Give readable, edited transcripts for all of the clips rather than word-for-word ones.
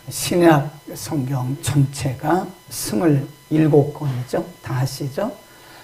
신약 성경 전체가 27권이죠. 다 아시죠?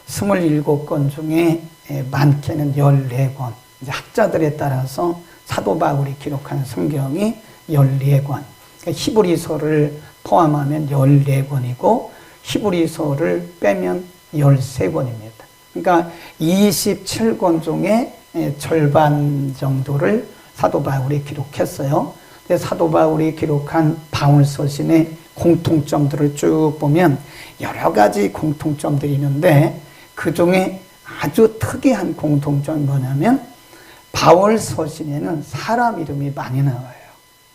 27권 중에 많게는 14권. 이제 학자들에 따라서 사도 바울이 기록한 성경이 14권. 그러니까 히브리서를 포함하면 14권이고 히브리서를 빼면 13권입니다. 그러니까 27권 중에 절반 정도를 사도 바울이 기록했어요. 사도 바울이 기록한 바울 서신의 공통점들을 쭉 보면 여러 가지 공통점들이 있는데 그 중에 아주 특이한 공통점이 뭐냐면 바울 서신에는 사람 이름이 많이 나와요.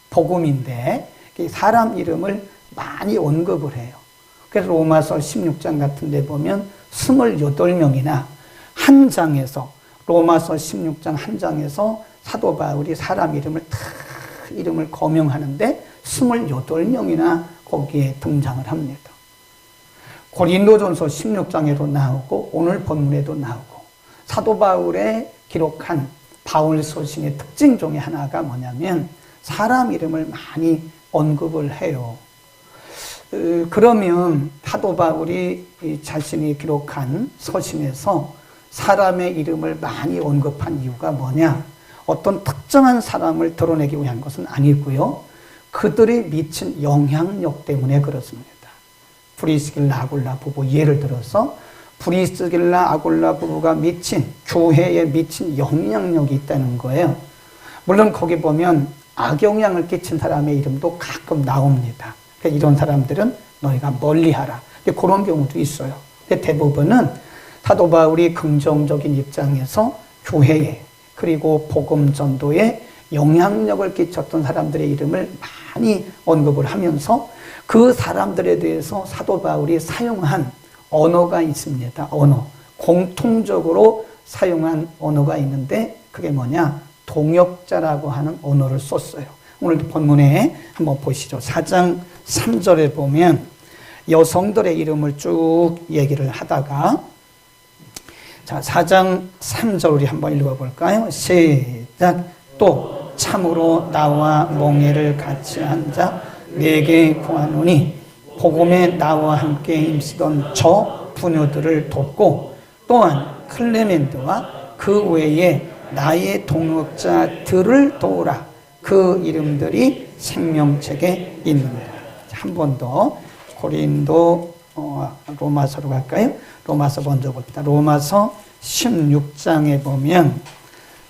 복음인데 사람 이름을 많이 언급을 해요. 그래서 로마서 16장 같은 데 보면 28명이나 한 장에서 로마서 16장 한 장에서 사도 바울이 사람 이름을 다 이름을 거명하는데 28명이나 거기에 등장을 합니다. 고린도전서 16장에도 나오고 오늘 본문에도 나오고 사도 바울의 기록한 바울 서신의 특징 중에 하나가 뭐냐면 사람 이름을 많이 언급을 해요. 그러면 사도 바울이 자신이 기록한 서신에서 사람의 이름을 많이 언급한 이유가 뭐냐? 어떤 특정한 사람을 드러내기 위한 것은 아니고요. 그들이 미친 영향력 때문에 그렇습니다. 브리스길라 아굴라 부부 예를 들어서 브리스길라 아굴라 부부가 미친 교회에 미친 영향력이 있다는 거예요. 물론 거기 보면 악영향을 끼친 사람의 이름도 가끔 나옵니다. 그러니까 이런 사람들은 너희가 멀리하라. 그런 경우도 있어요. 근데 대부분은 사도 바울이 긍정적인 입장에서 교회에 그리고 복음 전도에 영향력을 끼쳤던 사람들의 이름을 많이 언급을 하면서 그 사람들에 대해서 사도 바울이 사용한 언어가 있습니다. 언어. 공통적으로 사용한 언어가 있는데 그게 뭐냐? 동역자라고 하는 언어를 썼어요. 오늘 본문에 한번 보시죠. 4장 3절에 보면 여성들의 이름을 쭉 얘기를 하다가 자, 4장 3절 우리 한번 읽어볼까요? 시작. 또 참으로 나와 몽에를 같이 한 자 내게 구하노니 복음에 나와 함께 힘쓰던 저 부녀들을 돕고 또한 클레멘트와 그 외에 나의 동역자들을 도우라. 그 이름들이 생명책에 있느니라. 한 번 더 고린도 로마서로 갈까요? 로마서 먼저 봅니다. 로마서 16장에 보면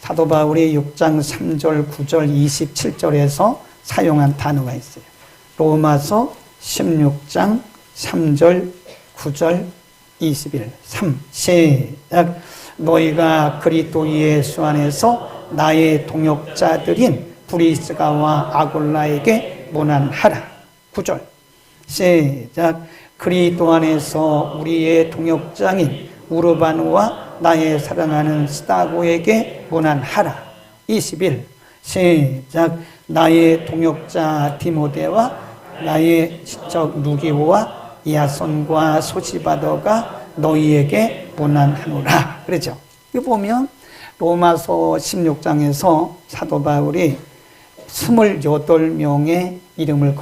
사도 바울이 6장 3절, 9절, 27절에서 사용한 단어가 있어요. 로마서 16장 3절, 9절, 21, 3, 시작. 너희가 그리스도 예수 안에서 나의 동역자들인 브리스가와 아굴라에게 문안하라. 9절 시작. 그리스도 안에서 우리의 동역장인 우르바누와 나의 사랑하는 스타고에게 문안하라. 21 시작. 나의 동역자 디모데와 나의 지적 누기오와 야손과 소시바더가 너희에게 문안하노라. 그렇죠? 이거 보면 로마서 16장에서 사도 바울이 28명의 이름을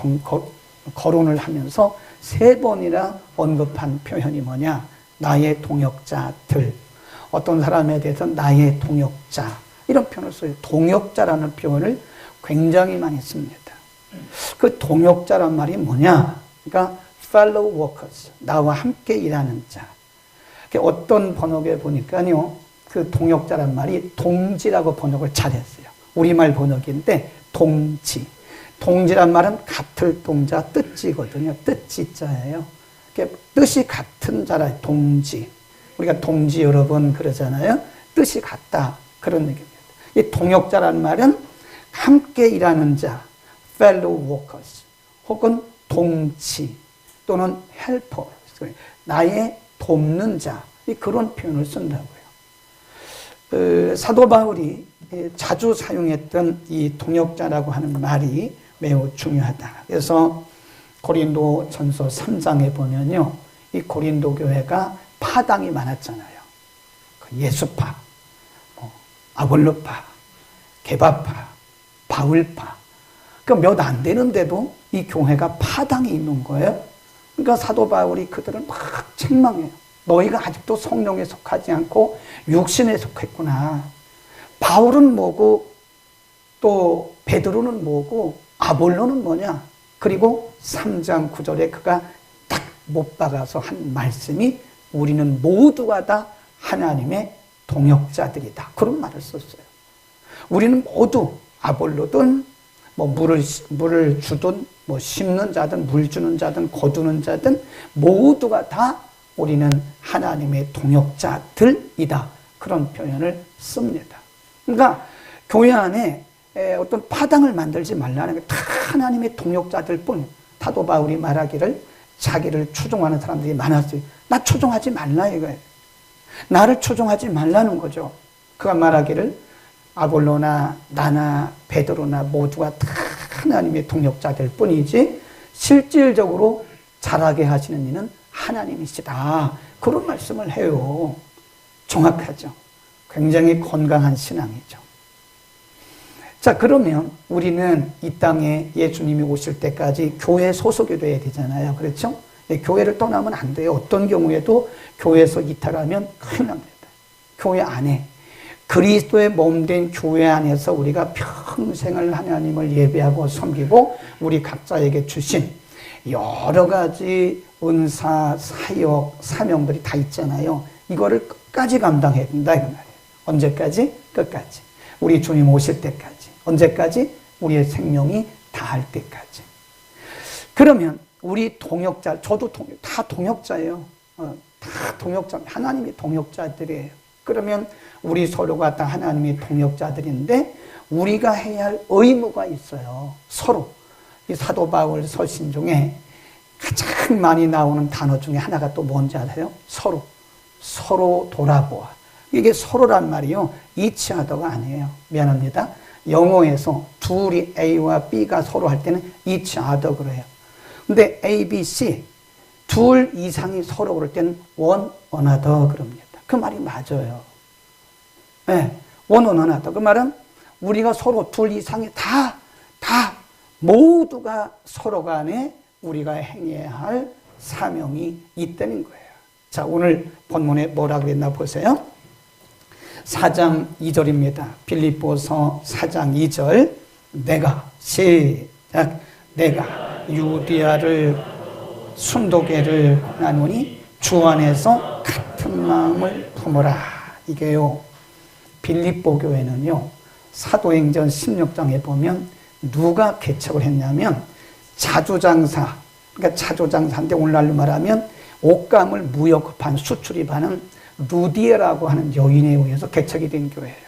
거론을 하면서 3번이나 언급한 표현이 뭐냐? 나의 동역자들. 어떤 사람에 대해서 나의 동역자. 이런 표현을 써요. 동역자라는 표현을 굉장히 많이 씁니다. 그 동역자란 말이 뭐냐? 그러니까 fellow workers. 나와 함께 일하는 자. 어떤 번역에 보니까요. 그 동역자란 말이 동지라고 번역을 잘했어요. 우리말 번역인데 동지. 동지란 말은 같을 동자 뜻지거든요. 뜻지자예요. 뜻이 같은 자라 동지. 우리가 동지 여러분 그러잖아요. 뜻이 같다. 그런 얘기입니다. 이 동역자란 말은 함께 일하는 자, fellow workers, 혹은 동지 또는 helper, 나의 돕는 자, 그런 표현을 쓴다고요. 사도 바울이 자주 사용했던 이 동역자라고 하는 말이 매우 중요하다. 그래서 고린도 전서 3장에 보면요. 이 고린도 교회가 파당이 많았잖아요. 예수파, 아볼로파, 게바파, 바울파. 그러니까 몇 안 되는데도 이 교회가 파당이 있는 거예요. 그러니까 사도 바울이 그들을 막 책망해요. 너희가 아직도 성령에 속하지 않고 육신에 속했구나. 바울은 뭐고 또 베드로는 뭐고 아볼로는 뭐냐. 그리고 3장 9절에 그가 딱 못 박아서 한 말씀이 우리는 모두가 다 하나님의 동역자들이다. 그런 말을 썼어요. 우리는 모두 아볼로든 뭐 물을 주든 뭐 심는 자든 물 주는 자든 거두는 자든 모두가 다 우리는 하나님의 동역자들이다. 그런 표현을 씁니다. 그러니까 교회 안에 어떤 파당을 만들지 말라는 게 다 하나님의 동역자들 뿐. 사도 바울이 말하기를 자기를 추종하는 사람들이 많았어요. 나 추종하지 말라 이거예요. 나를 추종하지 말라는 거죠. 그가 말하기를 아볼로나 나나 베드로나 모두가 다 하나님의 동역자들 뿐이지 실질적으로 자라게 하시는 이는 하나님이시다. 그런 말씀을 해요. 정확하죠. 굉장히 건강한 신앙이죠. 자, 그러면 우리는 이 땅에 예수님이 오실 때까지 교회 소속이 돼야 되잖아요. 그렇죠? 교회를 떠나면 안 돼요. 어떤 경우에도 교회에서 이탈하면 큰일 납니다. 교회 안에 그리스도의 몸된 교회 안에서 우리가 평생을 하나님을 예배하고 섬기고 우리 각자에게 주신 여러 가지 은사, 사역, 사명들이 다 있잖아요. 이거를 끝까지 감당해야 된다 이거 말이에요. 언제까지? 끝까지. 우리 주님 오실 때까지. 언제까지? 우리의 생명이 다할 때까지. 그러면 우리 동역자, 저도 다 동역자예요. 다 동역자, 하나님의 동역자들이에요. 그러면 우리 서로가 다 하나님의 동역자들인데 우리가 해야 할 의무가 있어요. 서로. 이 사도 바울 서신 중에 가장 많이 나오는 단어 중에 하나가 또 뭔지 아세요? 서로. 서로 돌아보아. 이게 서로란 말이요. each other가 아니에요. 미안합니다. 영어에서 둘이 A와 B가 서로 할 때는 each other 그래요. 근데 A, B, C 둘 이상이 서로 그럴 때는 one another 그럽니다. 그 말이 맞아요. 네, one another. 그 말은 우리가 서로 둘 이상이 다 모두가 서로 간에 우리가 행해야 할 사명이 있다는 거예요. 자, 오늘 본문에 뭐라 그랬나 보세요. 4장 2절입니다. 빌립보서 4장 2절. 내가 시작. 내가 유디아를 순도계를 나누니 주 안에서 같은 마음을 품으라. 이게요. 빌립보 교회는요. 사도행전 16장에 보면 누가 개척을 했냐면 자주장사. 그러니까 자주장사인데 오늘날로 말하면 옷감을 무역판 수출입하는 루디에라고 하는 여인에 의해서 개척이 된 교회예요.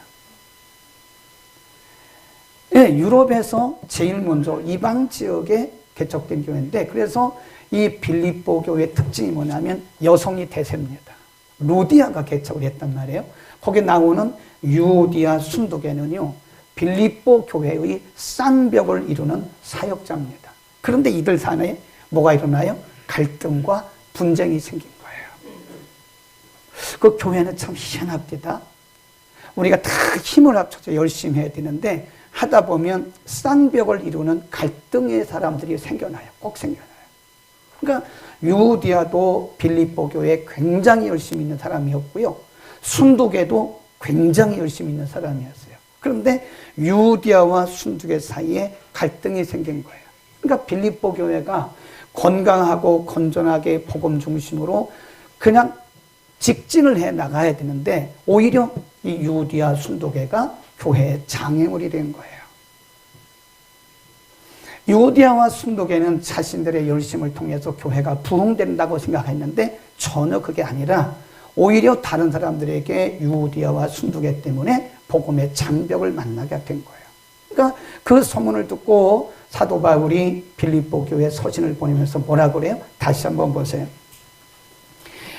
네, 유럽에서 제일 먼저 이방 지역에 개척된 교회인데 그래서 이 빌립보 교회의 특징이 뭐냐면 여성이 대세입니다. 루디아가 개척을 했단 말이에요. 거기에 나오는 유디아 순두계는요. 빌립보 교회의 쌍벽을 이루는 사역자입니다. 그런데 이들 사이에 뭐가 일어나요? 갈등과 분쟁이 생긴 거예요. 그 교회는 참 희한합니다. 우리가 다 힘을 합쳐서 열심히 해야 되는데 하다 보면 쌍벽을 이루는 갈등의 사람들이 생겨나요. 꼭 생겨나요. 그러니까 유디아도 빌립보 교회에 굉장히 열심히 있는 사람이었고요. 순두계도 굉장히 열심히 있는 사람이었어요. 그런데 유디아와 순두계 사이에 갈등이 생긴 거예요. 그러니까 빌립보 교회가 건강하고 건전하게 복음 중심으로 그냥 직진을 해 나가야 되는데 오히려 이 유디아 순두계가 교회의 장애물이 된 거예요. 유디아와 순두계는 자신들의 열심을 통해서 교회가 부흥된다고 생각했는데 전혀 그게 아니라 오히려 다른 사람들에게 유디아와 순두계 때문에 복음의 장벽을 만나게 된 거예요. 그러니까 그 소문을 듣고 사도 바울이 빌립보 교회 서신을 보내면서 뭐라 그래요? 다시 한번 보세요.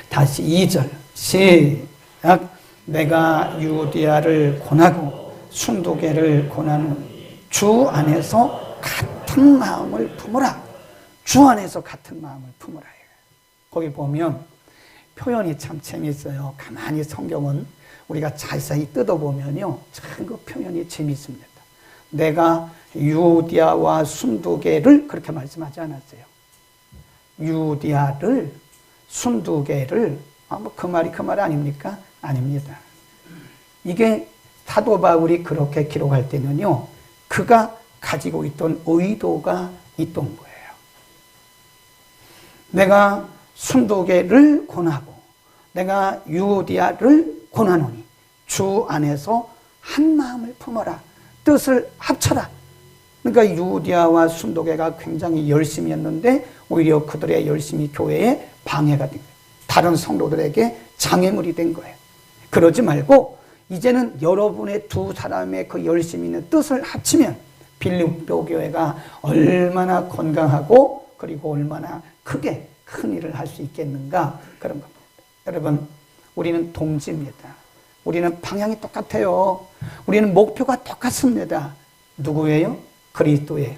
다시 2절 시작. 내가 유디아를 권하고 순두계를 권하는 주 안에서 같은 마음을 품으라. 주 안에서 같은 마음을 품으라. 거기 보면 표현이 참 재미있어요. 가만히 성경은 우리가 자세히 뜯어보면요. 참 그 표현이 재미있습니다. 내가 유디아와 순두개를 그렇게 말씀하지 않았어요. 유디아를, 순두개를, 그 말이 그 말 아닙니까? 아닙니다. 이게 사도 바울이 그렇게 기록할 때는요, 그가 가지고 있던 의도가 있던 거예요. 내가 순두개를 권하고 내가 유디아를 권하노니 주 안에서 한 마음을 품어라. 뜻을 합쳐라. 그러니까 유디아와 순두개가 굉장히 열심히 했는데 오히려 그들의 열심이 교회에 방해가 된 거예요. 다른 성도들에게 장애물이 된 거예요. 그러지 말고 이제는 여러분의 두 사람의 그 열심히 있는 뜻을 합치면 빌립보 교회가 얼마나 건강하고 그리고 얼마나 크게 큰 일을 할 수 있겠는가, 그런 겁니다. 여러분, 우리는 동지입니다. 우리는 방향이 똑같아요. 우리는 목표가 똑같습니다. 누구예요? 그리스도예요.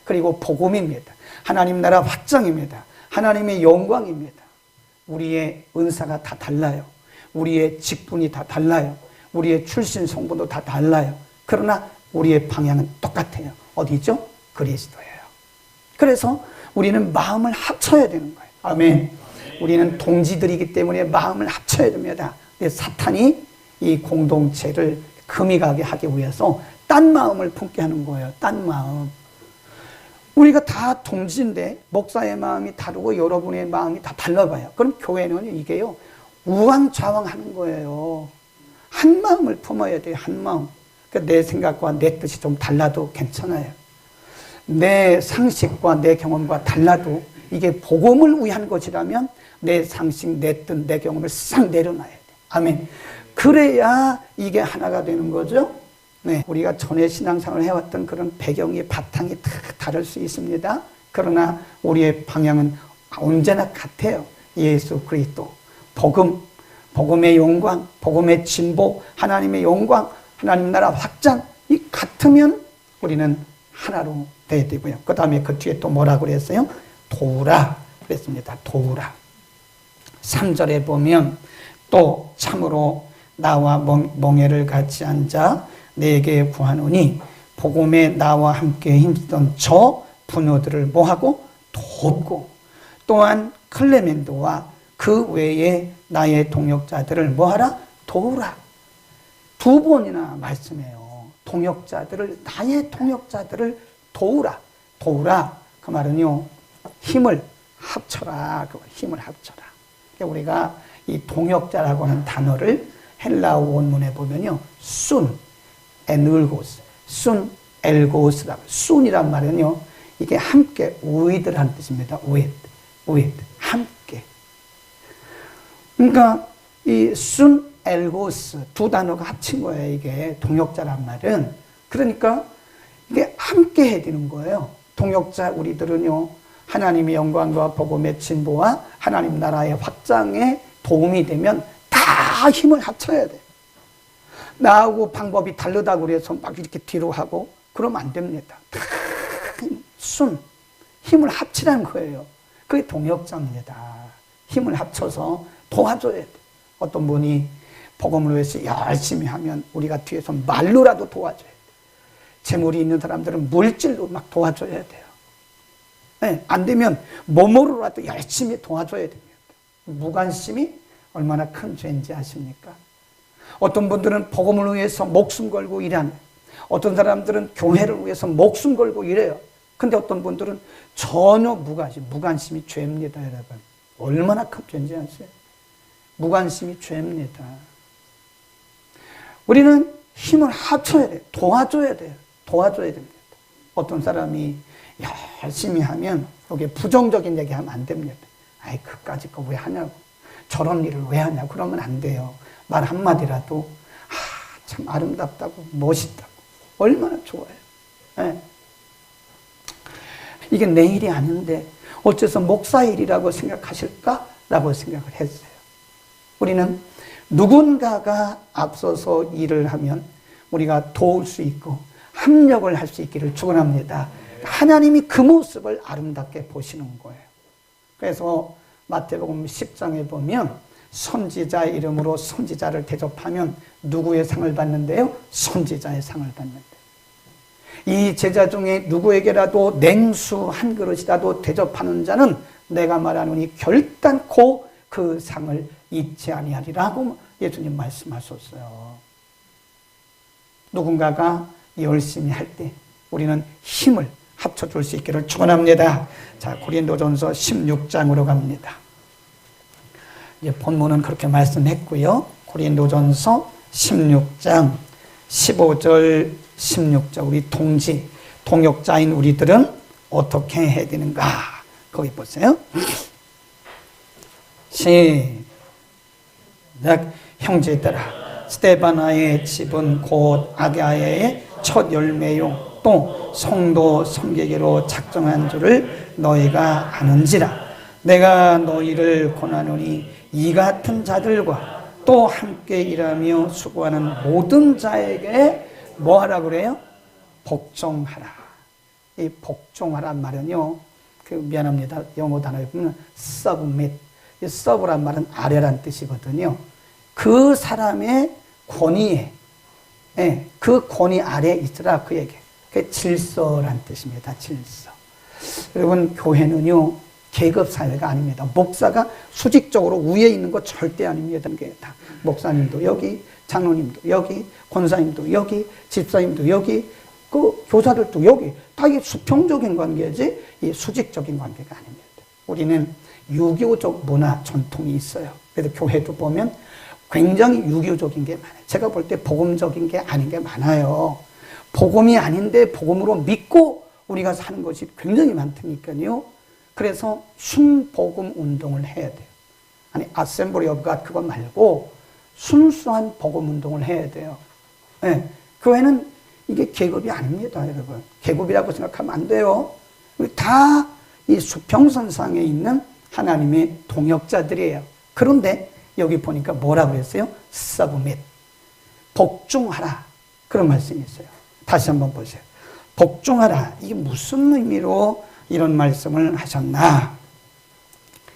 그리고 복음입니다. 하나님 나라 확장입니다. 하나님의 영광입니다. 우리의 은사가 다 달라요. 우리의 직분이 다 달라요. 우리의 출신 성분도 다 달라요. 그러나 우리의 방향은 똑같아요. 어디죠? 그리스도예요. 그래서 우리는 마음을 합쳐야 되는 거예요. 아멘. 우리는 동지들이기 때문에 마음을 합쳐야 됩니다. 사탄이 이 공동체를 금이 가게 하기 위해서 딴 마음을 품게 하는 거예요. 딴 마음. 우리가 다 동지인데 목사의 마음이 다르고 여러분의 마음이 다 달라봐요. 그럼 교회는 이게요, 우왕좌왕하는 거예요. 한 마음을 품어야 돼요. 한 마음. 그러니까 내 생각과 내 뜻이 좀 달라도 괜찮아요. 내 상식과 내 경험과 달라도 이게 복음을 위한 것이라면 내 상식, 내 뜻, 내 경험을 싹 내려놔야 돼. 아멘. 그래야 이게 하나가 되는 거죠. 네, 우리가 전에 신앙생활을 해왔던 그런 배경이, 바탕이 다 다를 수 있습니다. 그러나 우리의 방향은 언제나 같아요. 예수 그리스도, 복음, 복음의 영광, 복음의 진보, 하나님의 영광, 하나님 나라 확장, 이 같으면 우리는 하나로 돼야 되고요. 그 다음에 그 뒤에 또 뭐라고 그랬어요? 도우라 그랬습니다. 도우라. 3절에 보면 또 참으로 나와 멍에를 같이 앉아 내게 구하노니 복음에 나와 함께 힘쓰던 저 부녀들을 뭐하고 돕고 또한 클레멘도와 그 외에 나의 동역자들을 뭐하라? 도우라. 두 번이나 말씀해요. 동역자들을, 나의 동역자들을 도우라. 도우라. 그 말은요, 힘을 합쳐라. 힘을 합쳐라. 우리가 이 동역자라고 하는 단어를 헬라어 원문에 보면요, 순, 에늘고스, 순, 엘고스라고. 순이란 말은요, 이게 함께, with,라는 뜻입니다. with, 함께. 그러니까 이 순, 엘고스 두 단어가 합친 거예요. 이게 동역자란 말은. 그러니까 이게 함께 해야 되는 거예요. 동역자 우리들은요, 하나님의 영광과 복음의 진보와 하나님 나라의 확장에 도움이 되면 다 힘을 합쳐야 돼. 나하고 방법이 다르다고 그래서 막 이렇게 뒤로 하고 그러면 안 됩니다. 다 힘을 합치라는 거예요. 그게 동역자입니다. 힘을 합쳐서 도와줘야 돼. 어떤 분이 복음을 위해서 열심히 하면 우리가 뒤에서 말로라도 도와줘야 돼. 재물이 있는 사람들은 물질로 막 도와줘야 돼요. 네, 안 되면 몸으로라도 열심히 도와줘야 됩니다. 무관심이 얼마나 큰 죄인지 아십니까? 어떤 분들은 복음을 위해서 목숨 걸고 일하는, 어떤 사람들은 교회를 위해서 목숨 걸고 일해요. 근데 어떤 분들은 전혀 무관심이 죄입니다, 여러분. 얼마나 큰 죄인지 아세요? 무관심이 죄입니다. 우리는 힘을 합쳐야 돼요. 도와줘야 돼요. 도와줘야 됩니다. 어떤 사람이 열심히 하면 여기에 부정적인 얘기 하면 안 됩니다. 아이, 그까짓 거 왜 하냐고. 저런 일을 왜 하냐고. 그러면 안 돼요. 말 한마디라도, 참 아름답다고, 멋있다고. 얼마나 좋아요. 네. 이게 내 일이 아닌데, 어째서 목사 일이라고 생각하실까라고 생각을 했어요. 우리는 누군가가 앞서서 일을 하면 우리가 도울 수 있고 합력을 할 수 있기를 축원합니다. 하나님이 그 모습을 아름답게 보시는 거예요. 그래서 마태복음 10장에 보면 선지자 이름으로 선지자를 대접하면 누구의 상을 받는데요? 선지자의 상을 받는데. 이 제자 중에 누구에게라도 냉수 한 그릇이라도 대접하는 자는 내가 말하노니 결단코 그 상을 잊지 아니하리라고 예수님 말씀하셨어요. 누군가가 열심히 할 때 우리는 힘을 합쳐줄 수 있기를 축원합니다. 자, 고린도전서 16장으로 갑니다. 이제 본문은 그렇게 말씀했고요. 고린도전서 16장 15절 16절 우리 동역자인 우리들은 어떻게 해야 되는가? 거기 보세요. 시작. 형제들아, 스데바나의 집은 곧 아가야의 첫 열매요 또 성도 섬기기로 작정한 줄을 너희가 아는지라. 내가 너희를 권하노니 이 같은 자들과 또 함께 일하며 수고하는 모든 자에게 뭐 하라 그래요? 복종하라. 이 복종하란 말은요, 미안합니다. 영어 단어에 보면 submit. 이 sub란 말은 아래란 뜻이거든요. 그 사람의 권위에, 그 권위 아래에 있으라 그 얘기. 그게 질서란 뜻입니다. 질서. 여러분, 교회는요, 계급사회가 아닙니다. 목사가 수직적으로 위에 있는 거 절대 아닙니다. 다 목사님도 여기, 장로님도 여기, 권사님도 여기, 집사님도 여기, 그 교사들도 여기. 다 이게 수평적인 관계지 이 수직적인 관계가 아닙니다. 우리는 유교적 문화 전통이 있어요. 그래서 교회도 보면 굉장히 유교적인 게 많아요. 제가 볼 때 복음적인 게 아닌 게 많아요. 복음이 아닌데 복음으로 믿고 우리가 사는 것이 굉장히 많다니까요. 그래서 순복음 운동을 해야 돼요. 아니, Assembly of God 그거 말고 순수한 복음 운동을 해야 돼요. 네. 교회는 이게 계급이 아닙니다, 여러분. 계급이라고 생각하면 안 돼요. 다 이 수평선상에 있는 하나님의 동역자들이에요. 그런데 여기 보니까 뭐라고 했어요? submit. 복종하라. 그런 말씀이 있어요. 다시 한번 보세요. 복종하라. 이게 무슨 의미로 이런 말씀을 하셨나?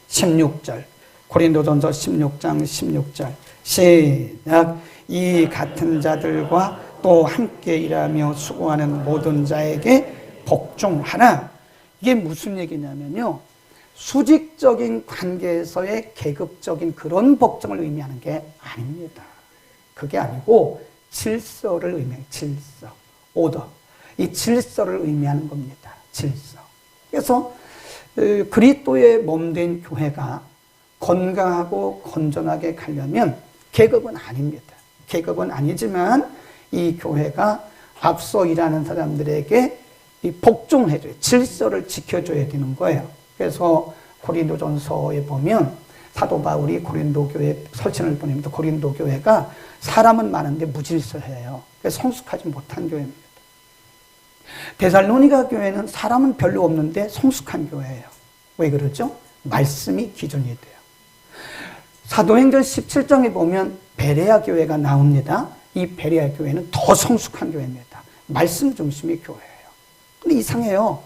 16절. 고린도전서 16장 16절. 시작. 이 같은 자들과 또 함께 일하며 수고하는 모든 자에게 복종하라. 이게 무슨 얘기냐면요. 수직적인 관계에서의 계급적인 그런 복종을 의미하는 게 아닙니다. 그게 아니고 질서를 의미해요. 질서. 오더. 이 질서를 의미하는 겁니다. 질서. 그래서 그리스도의 몸된 교회가 건강하고 건전하게 가려면 계급은 아닙니다. 계급은 아니지만 이 교회가 앞서 일하는 사람들에게 이 복종해줘야, 질서를 지켜줘야 되는 거예요. 그래서 고린도전서에 보면 사도 바울이 고린도 교회 설신을 보내면서 고린도 교회가 사람은 많은데 무질서해요. 그래서 성숙하지 못한 교회입니다. 데살로니가 교회는 사람은 별로 없는데 성숙한 교회예요. 왜 그러죠? 말씀이 기준이 돼요. 사도행전 17장에 보면 베레아 교회가 나옵니다. 이 베레아 교회는 더 성숙한 교회입니다. 말씀 중심의 교회예요. 근데 이상해요.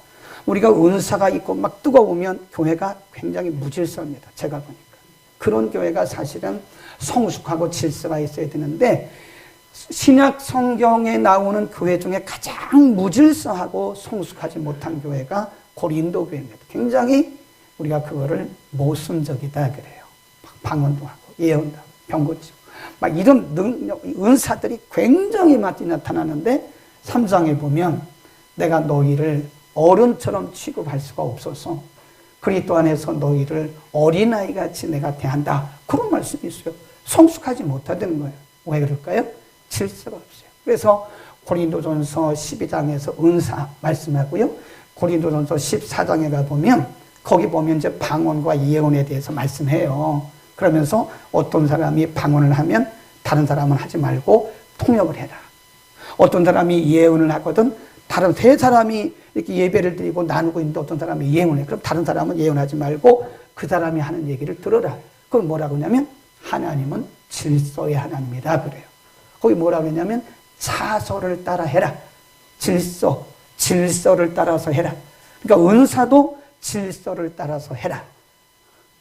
우리가 은사가 있고 막 뜨거우면 교회가 굉장히 무질서합니다. 제가 보니까. 그런 교회가 사실은 성숙하고 질서가 있어야 되는데 신약 성경에 나오는 교회 중에 가장 무질서하고 성숙하지 못한 교회가 고린도 교회입니다. 굉장히 우리가 그거를 모순적이다 그래요. 방언도 하고 예언도 하고 병 고치고 막 이런 은사들이 굉장히 많이 나타나는데 3장에 보면 내가 너희를 어른처럼 취급할 수가 없어서 그리스도 안에서 너희를 어린아이같이 내가 대한다. 그런 말씀이 있어요. 성숙하지 못하다는 거예요. 왜 그럴까요? 질서가 없어요. 그래서 고린도전서 12장에서 은사 말씀하고요. 고린도전서 14장에 가보면 거기 보면 이제 방언과 예언에 대해서 말씀해요. 그러면서 어떤 사람이 방언을 하면 다른 사람은 하지 말고 통역을 해라. 어떤 사람이 예언을 하거든 다른 세 사람이 이렇게 예배를 드리고 나누고 있는데 어떤 사람이 예언을 해. 그럼 다른 사람은 예언하지 말고 그 사람이 하는 얘기를 들어라. 그건 뭐라고 하냐면 하나님은 질서의 하나님이다 그래요. 거기 뭐라고 했냐면 차서를 따라 해라. 질서를 따라서 해라. 그러니까 은사도 질서를 따라서 해라.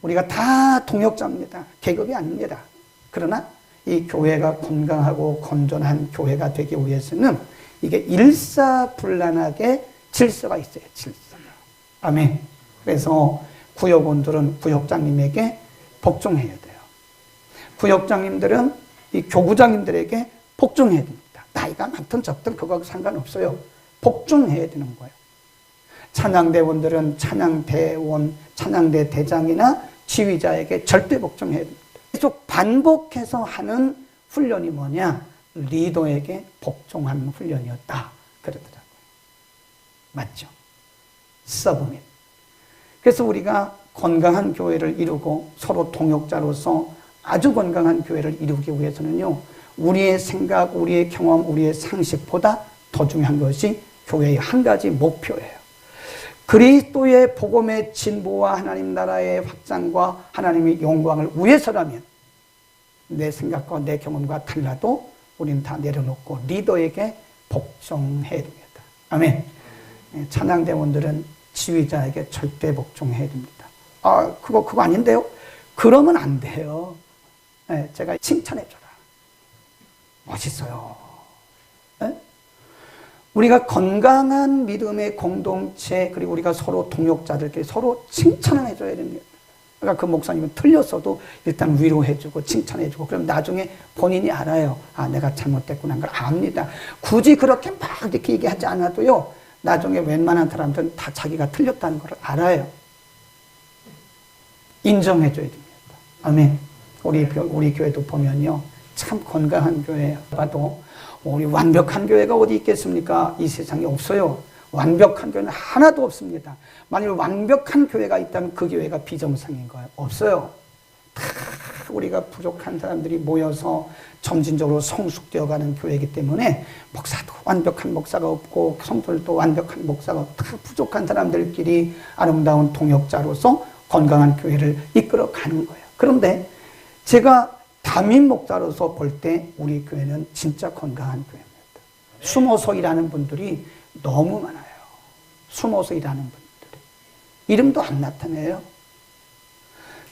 우리가 다 동역자입니다. 계급이 아닙니다. 그러나 이 교회가 건강하고 건전한 교회가 되기 위해서는 이게 일사불란하게 질서가 있어요. 질서가. 아멘. 그래서 구역원들은 구역장님에게 복종해야 돼요. 구역장님들은 이 교구장님들에게 복종해야 됩니다. 나이가 많든 적든 그거하고 상관없어요. 복종해야 되는 거예요. 찬양대원들은 찬양대원, 찬양대 대장이나 지휘자에게 절대 복종해야 됩니다. 계속 반복해서 하는 훈련이 뭐냐? 리더에게 복종하는 훈련이었다. 그러더라고요. 맞죠? 서브밋. 그래서 우리가 건강한 교회를 이루고 서로 동역자로서 아주 건강한 교회를 이루기 위해서는요, 우리의 생각, 우리의 경험, 우리의 상식보다 더 중요한 것이 교회의 한 가지 목표예요. 그리스도의 복음의 진보와 하나님 나라의 확장과 하나님의 영광을 위해서라면 내 생각과 내 경험과 달라도 우리는 다 내려놓고 리더에게 복종해야 됩니다. 아멘. 찬양대원들은 지휘자에게 절대 복종해야 됩니다. 아, 그거 아닌데요? 그러면 안 돼요. 네, 제가 칭찬해줘라. 멋있어요. 네? 우리가 건강한 믿음의 공동체, 그리고 우리가 서로 동역자들끼리 서로 칭찬을 해줘야 됩니다. 그러니까 그 목사님은 틀렸어도 일단 위로해주고 칭찬해주고, 그럼 나중에 본인이 알아요. 아, 내가 잘못됐구나 하는 걸 압니다. 굳이 그렇게 막 이렇게 얘기하지 않아도요, 나중에 웬만한 사람들은 다 자기가 틀렸다는 걸 알아요. 인정해줘야 됩니다. 아멘. 우리 교회도 보면요, 참 건강한 교회예요. 봐도 우리 완벽한 교회가 어디 있겠습니까? 이 세상에 없어요. 완벽한 교회는 하나도 없습니다. 만일 완벽한 교회가 있다면 그 교회가 비정상인 거예요. 없어요. 다 우리가 부족한 사람들이 모여서 점진적으로 성숙되어가는 교회이기 때문에 목사도 완벽한 목사가 없고 성도들도 완벽한 목사가 없고 다 부족한 사람들끼리 아름다운 동역자로서 건강한 교회를 이끌어가는 거예요. 그런데 제가 담임 목사로서 볼 때 우리 교회는 진짜 건강한 교회입니다. 숨어서 일하는 분들이 너무 많아요. 숨어서 일하는 분들이. 이름도 안 나타내요.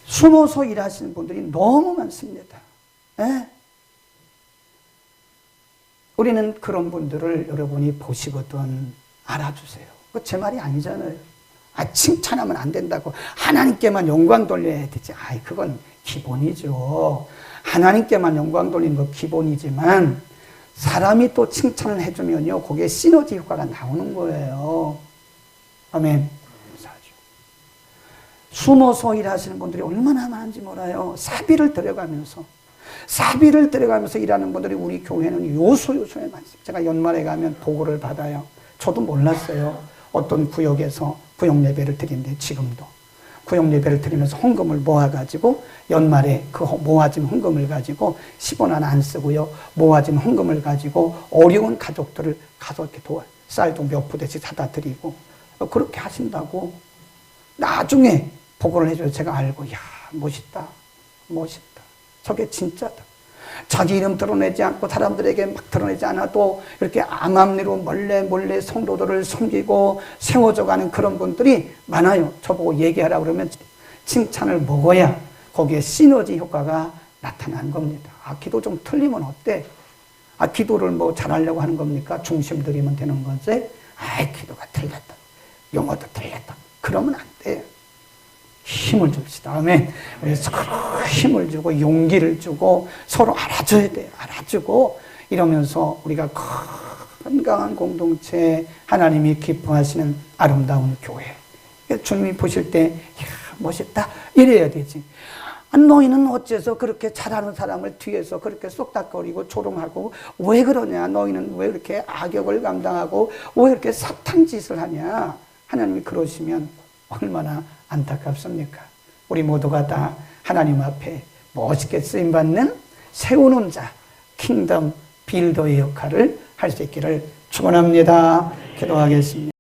숨어서 일하시는 분들이 너무 많습니다. 네? 우리는 그런 분들을 여러분이 보시거든 알아주세요. 그거 제 말이 아니잖아요. 아, 칭찬하면 안 된다고. 하나님께만 영광 돌려야 되지. 아이, 그건 기본이죠. 하나님께만 영광 돌리는 거 기본이지만 사람이 또 칭찬을 해주면요, 거기에 시너지 효과가 나오는 거예요. 아멘. 숨어서 일하시는 분들이 얼마나 많은지 몰라요. 사비를 들여가면서 일하는 분들이 우리 교회는 요소요소에 많습니다. 제가 연말에 가면 보고를 받아요. 저도 몰랐어요. 어떤 구역에서 구역 예배를 드리는데, 지금도 구역 예배를 드리면서 헌금을 모아가지고 연말에 그 모아진 헌금을 가지고 10원 하나 안 쓰고요, 모아진 헌금을 가지고 어려운 가족들을 가서 이렇게 쌀도 몇 푸대씩 사다 드리고 그렇게 하신다고 나중에 보고를 해줘요. 제가 알고, 야, 멋있다. 저게 진짜다. 자기 이름 드러내지 않고 사람들에게 막 드러내지 않아도 이렇게 암암리로 몰래 성도들을 섬기고 세워져가는 그런 분들이 많아요. 저보고 얘기하라 그러면 칭찬을 먹어야 거기에 시너지 효과가 나타나는 겁니다. 아, 기도 좀 틀리면 어때? 아, 기도를 뭐 잘하려고 하는 겁니까? 중심 들이면 되는 거지? 아이, 기도가 틀렸다. 용어도 틀렸다. 그러면 안 돼요. 힘을 줍시다. 아멘. 그래서 서로 힘을 주고 용기를 주고 서로 알아줘야 돼요. 알아주고 이러면서 우리가 건강한 공동체, 하나님이 기뻐하시는 아름다운 교회. 주님이 보실 때, 이야, 멋있다. 이래야 되지. 너희는 어째서 그렇게 잘하는 사람을 뒤에서 그렇게 쏙닥거리고 조롱하고 왜 그러냐? 너희는 왜 이렇게 악역을 감당하고 왜 이렇게 사탄 짓을 하냐? 하나님이 그러시면 얼마나 안타깝습니까? 우리 모두가 다 하나님 앞에 멋있게 쓰임받는 세우는 자, 킹덤 빌더의 역할을 할 수 있기를 축원합니다. 기도하겠습니다.